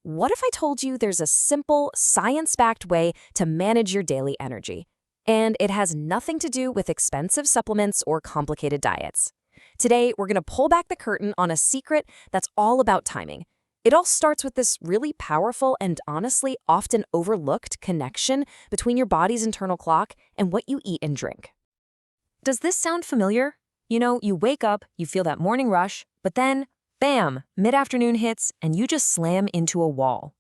What if I told you there's a simple, science-backed way to manage your daily energy? And it has nothing to do with expensive supplements or complicated diets. Today, we're going to pull back the curtain on a secret that's all about timing. It all starts with this really powerful and honestly often overlooked connection between your body's internal clock and what you eat and drink. Does this sound familiar? You wake up, you feel that morning rush, but then bam, mid-afternoon hits, and you just slam into a wall.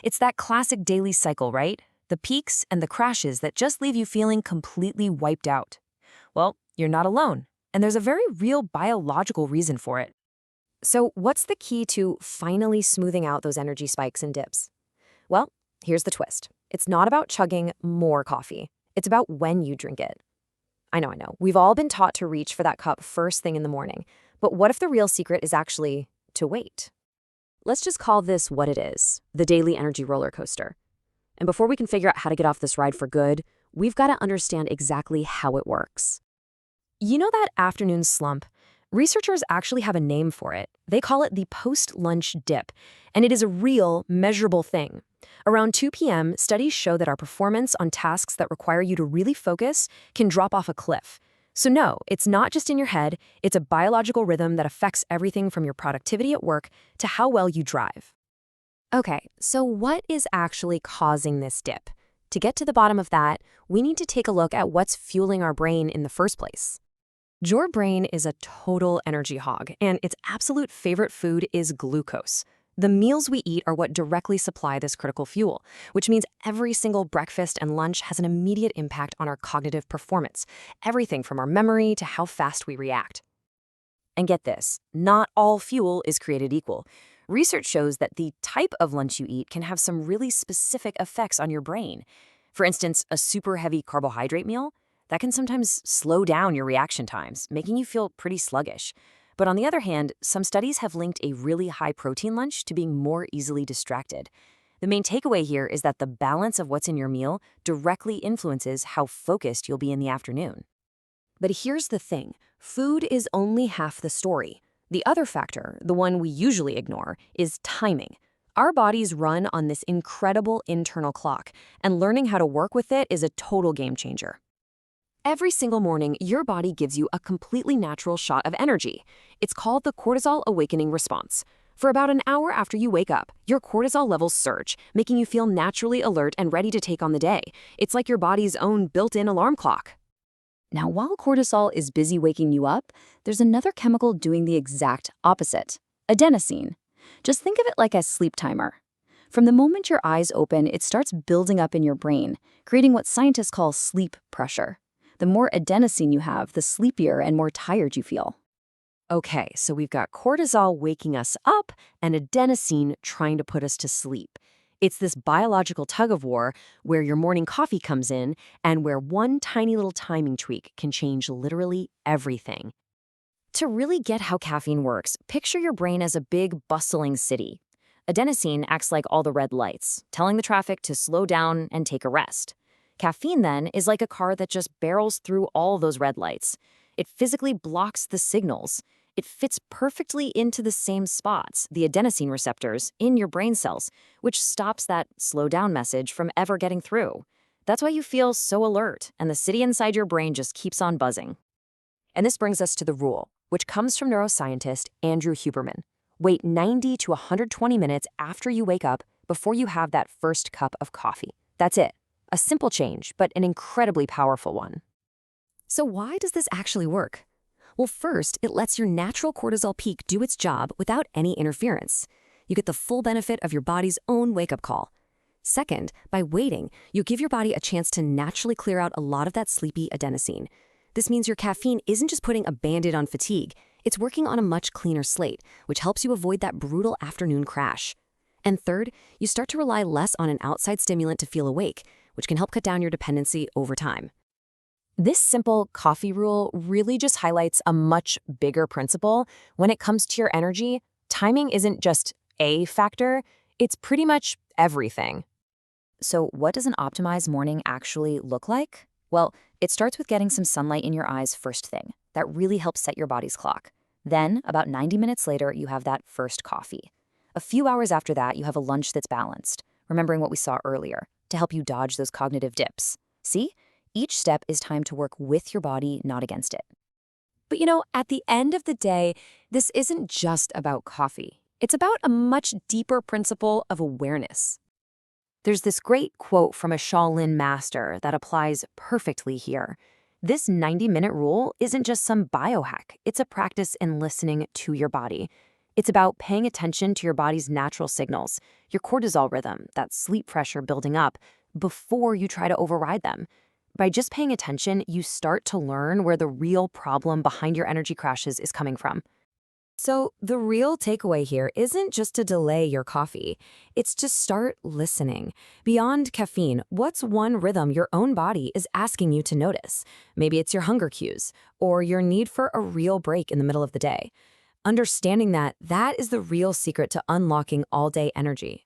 It's that classic daily cycle, right? The peaks and the crashes that just leave you feeling completely wiped out. Well, you're not alone, and there's a very real biological reason for it. So what's the key to finally smoothing out those energy spikes and dips? Well, here's the twist. It's not about chugging more coffee. It's about when you drink it. I know. We've all been taught to reach for that cup first thing in the morning. But what if the real secret is actually to wait? Let's just call this what it is, the daily energy roller coaster. And before we can figure out how to get off this ride for good, we've got to understand exactly how it works. You know that afternoon slump? Researchers actually have a name for it. They call it the post-lunch dip, and it is a real, measurable thing. Around 2 p.m., studies show that our performance on tasks that require you to really focus can drop off a cliff. So no, it's not just in your head, it's a biological rhythm that affects everything from your productivity at work to how well you drive. Okay, so what is actually causing this dip? To get to the bottom of that, we need to take a look at what's fueling our brain in the first place. Your brain is a total energy hog, and its absolute favorite food is glucose. The meals we eat are what directly supply this critical fuel, which means every single breakfast and lunch has an immediate impact on our cognitive performance, everything from our memory to how fast we react. And get this, not all fuel is created equal. Research shows that the type of lunch you eat can have some really specific effects on your brain. For instance, a super heavy carbohydrate meal, that can sometimes slow down your reaction times, making you feel pretty sluggish. But on the other hand, some studies have linked a really high protein lunch to being more easily distracted. The main takeaway here is that the balance of what's in your meal directly influences how focused you'll be in the afternoon. But here's the thing, food is only half the story. The other factor, the one we usually ignore, is timing. Our bodies run on this incredible internal clock, and learning how to work with it is a total game changer. Every single morning, your body gives you a completely natural shot of energy. It's called the cortisol awakening response. For about an hour after you wake up, your cortisol levels surge, making you feel naturally alert and ready to take on the day. It's like your body's own built-in alarm clock. Now, while cortisol is busy waking you up, there's another chemical doing the exact opposite, adenosine. Just think of it like a sleep timer. From the moment your eyes open, it starts building up in your brain, creating what scientists call sleep pressure. The more adenosine you have, the sleepier and more tired you feel. Okay, so we've got cortisol waking us up and adenosine trying to put us to sleep. It's this biological tug-of-war where your morning coffee comes in and where one tiny little timing tweak can change literally everything. To really get how caffeine works, picture your brain as a big, bustling city. Adenosine acts like all the red lights, telling the traffic to slow down and take a rest. Caffeine, then, is like a car that just barrels through all those red lights. It physically blocks the signals. It fits perfectly into the same spots, the adenosine receptors, in your brain cells, which stops that slow down message from ever getting through. That's why you feel so alert, and the city inside your brain just keeps on buzzing. And this brings us to the rule, which comes from neuroscientist Andrew Huberman. Wait 90 to 120 minutes after you wake up before you have that first cup of coffee. That's it. A simple change, but an incredibly powerful one. So why does this actually work? Well, first, it lets your natural cortisol peak do its job without any interference. You get the full benefit of your body's own wake-up call. Second, by waiting, you give your body a chance to naturally clear out a lot of that sleepy adenosine. This means your caffeine isn't just putting a band-aid on fatigue, it's working on a much cleaner slate, which helps you avoid that brutal afternoon crash. And third, you start to rely less on an outside stimulant to feel awake, which can help cut down your dependency over time. This simple coffee rule really just highlights a much bigger principle. When it comes to your energy, timing isn't just a factor, it's pretty much everything. So what does an optimized morning actually look like? Well, it starts with getting some sunlight in your eyes first thing. That really helps set your body's clock. Then, about 90 minutes later, you have that first coffee. A few hours after that, you have a lunch that's balanced, remembering what we saw earlier, to help you dodge those cognitive dips. See? Each step is time to work with your body, not against it. But at the end of the day, this isn't just about coffee. It's about a much deeper principle of awareness. There's this great quote from a Shaolin master that applies perfectly here. This 90-minute rule isn't just some biohack. It's a practice in listening to your body. It's about paying attention to your body's natural signals, your cortisol rhythm, that sleep pressure building up, before you try to override them. By just paying attention, you start to learn where the real problem behind your energy crashes is coming from. So the real takeaway here isn't just to delay your coffee. It's to start listening. Beyond caffeine, what's one rhythm your own body is asking you to notice? Maybe it's your hunger cues or your need for a real break in the middle of the day. Understanding that is the real secret to unlocking all-day energy.